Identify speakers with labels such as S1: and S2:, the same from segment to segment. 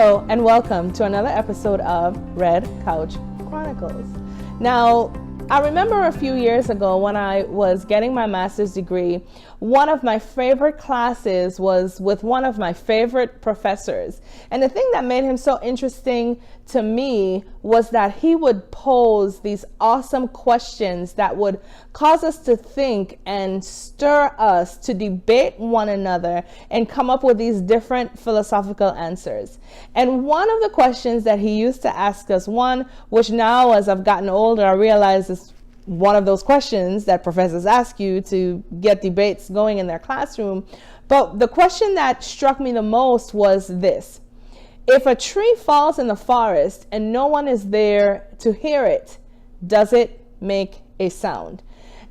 S1: Hello and welcome to another episode of Red Couch Chronicles. Now, I remember a few years ago when I was getting my master's degree, one of my favorite classes was with one of my favorite professors. And the thing that made him so interesting to me was that he would pose these awesome questions that would cause us to think and stir us to debate one another and come up with these different philosophical answers. And one of the questions that he used to ask us, one which now as I've gotten older, I realize is one of those questions that professors ask you to get debates going in their classroom. But the question that struck me the most was this: if a tree falls in the forest and no one is there to hear it, does it make a sound?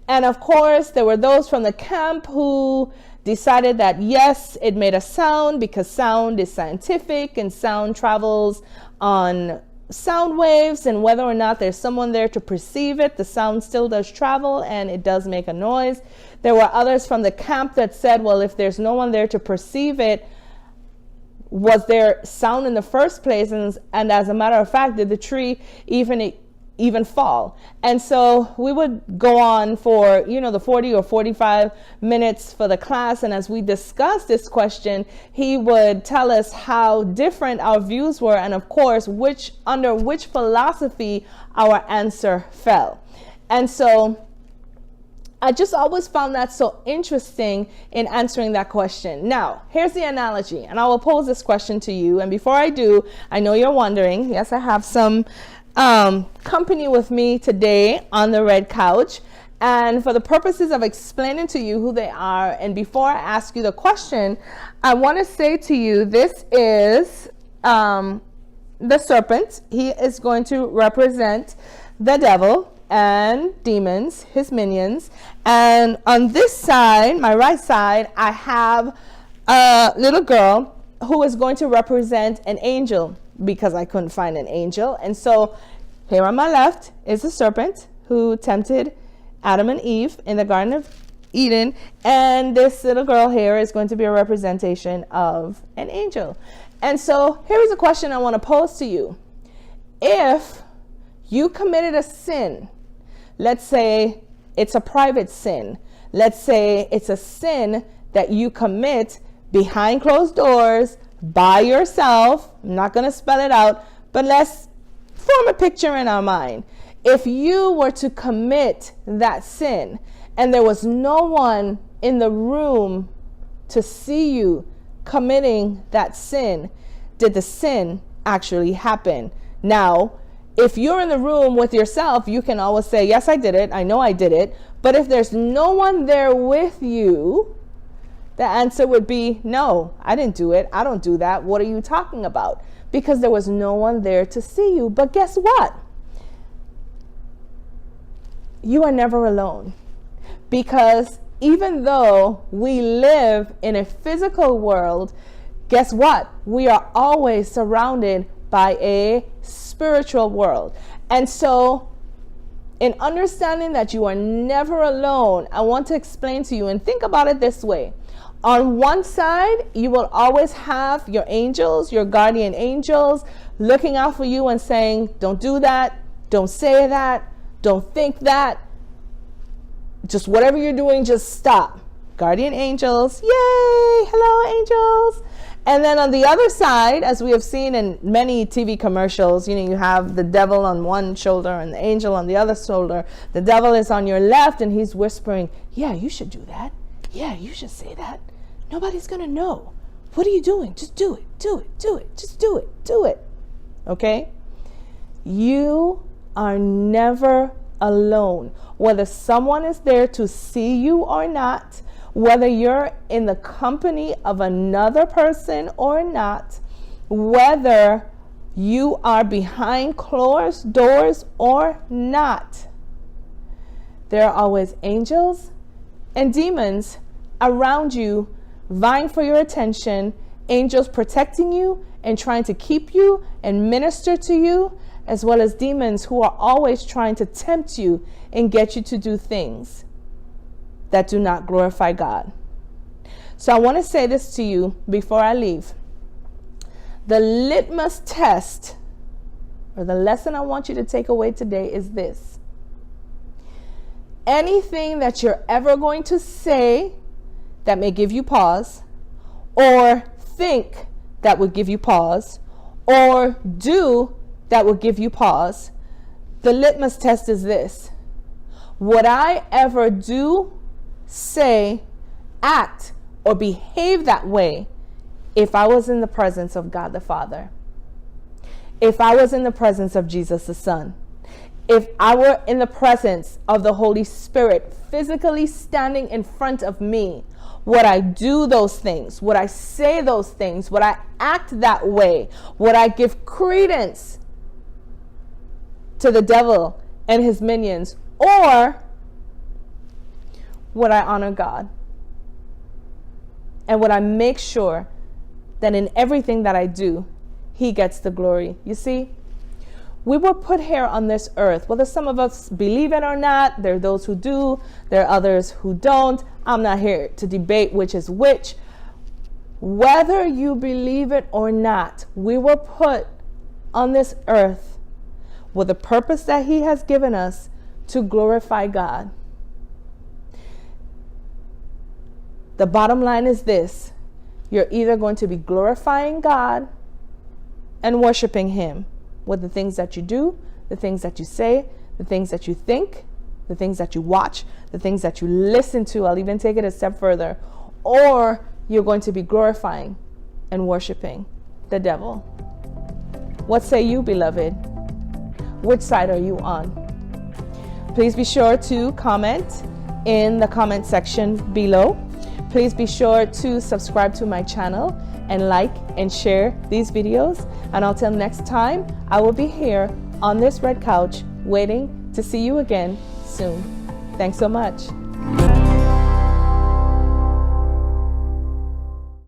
S1: And of course, there were those from the camp who decided that yes, it made a sound because sound is scientific and sound travels on sound waves, and whether or not there's someone there to perceive it, the sound still does travel and it does make a noise. There were others from the camp that said, well, if there's no one there to perceive it, was there sound in the first place? And as a matter of fact, did the tree even fall? And so we would go on for, the 40 or 45 minutes for the class. And as we discussed this question, he would tell us how different our views were. And of course, under which philosophy our answer fell. And so I just always found that so interesting in answering that question. Now, here's the analogy, and I will pose this question to you. And before I do, I know you're wondering, yes, I have some company with me today on the red couch. And for the purposes of explaining to you who they are, and before I ask you the question, I want to say to you, this is the serpent. He is going to represent the devil and demons, his minions. And on this side, my right side, I have a little girl who is going to represent an angel, because I couldn't find an angel. And so here on my left is the serpent who tempted Adam and Eve in the Garden of Eden. And this little girl here is going to be a representation of an angel. And so here is a question I want to pose to you. If you committed a sin, let's say it's a private sin. Let's say it's a sin that you commit behind closed doors by yourself. I'm not going to spell it out, but let's form a picture in our mind. If you were to commit that sin and there was no one in the room to see you committing that sin, did the sin actually happen? Now, if you're in the room with yourself, you can always say, yes, I did it. I know I did it. But if there's no one there with you, the answer would be, no, I didn't do it. I don't do that. What are you talking about? Because there was no one there to see you. But guess what? You are never alone. Because even though we live in a physical world, guess what? We are always surrounded by a spiritual world. And so in understanding that you are never alone, I want to explain to you and think about it this way. On one side, you will always have your angels, your guardian angels, looking out for you and saying, don't do that, don't say that, don't think that, just whatever you're doing, just stop. Guardian angels, yay, hello angels. And then on the other side, as we have seen in many TV commercials, you have the devil on one shoulder and the angel on the other shoulder. The devil is on your left and he's whispering, yeah, you should do that. Yeah, you should say that. Nobody's going to know. What are you doing? Just do it, do it, do it. Just do it, do it. Okay? You are never alone. Whether someone is there to see you or not, whether you're in the company of another person or not, whether you are behind closed doors or not, there are always angels and demons around you vying for your attention, angels protecting you and trying to keep you and minister to you, as well as demons who are always trying to tempt you and get you to do things that do not glorify God. So I want to say this to you before I leave. The litmus test, or the lesson I want you to take away today is this. Anything that you're ever going to say that may give you pause, or think that would give you pause, or do that would give you pause, the litmus test is this. Would I ever do, say, act, or behave that way if I was in the presence of God the Father? If I was in the presence of Jesus the Son? If I were in the presence of the Holy Spirit physically standing in front of me, would I do those things? Would I say those things? Would I act that way? Would I give credence to the devil and his minions? Or would I honor God? And would I make sure that in everything that I do, he gets the glory? You see, we were put here on this earth. Whether some of us believe it or not, there are those who do, there are others who don't. I'm not here to debate which is which. Whether you believe it or not, we were put on this earth with the purpose that he has given us to glorify God. The bottom line is this. You're either going to be glorifying God and worshiping him with the things that you do, the things that you say, the things that you think, the things that you watch, the things that you listen to. I'll even take it a step further. Or you're going to be glorifying and worshiping the devil. What say you, beloved? Which side are you on? Please be sure to comment in the comment section below. Please be sure to subscribe to my channel and like and share these videos. And until next time, I will be here on this red couch waiting to see you again soon. Thanks so much.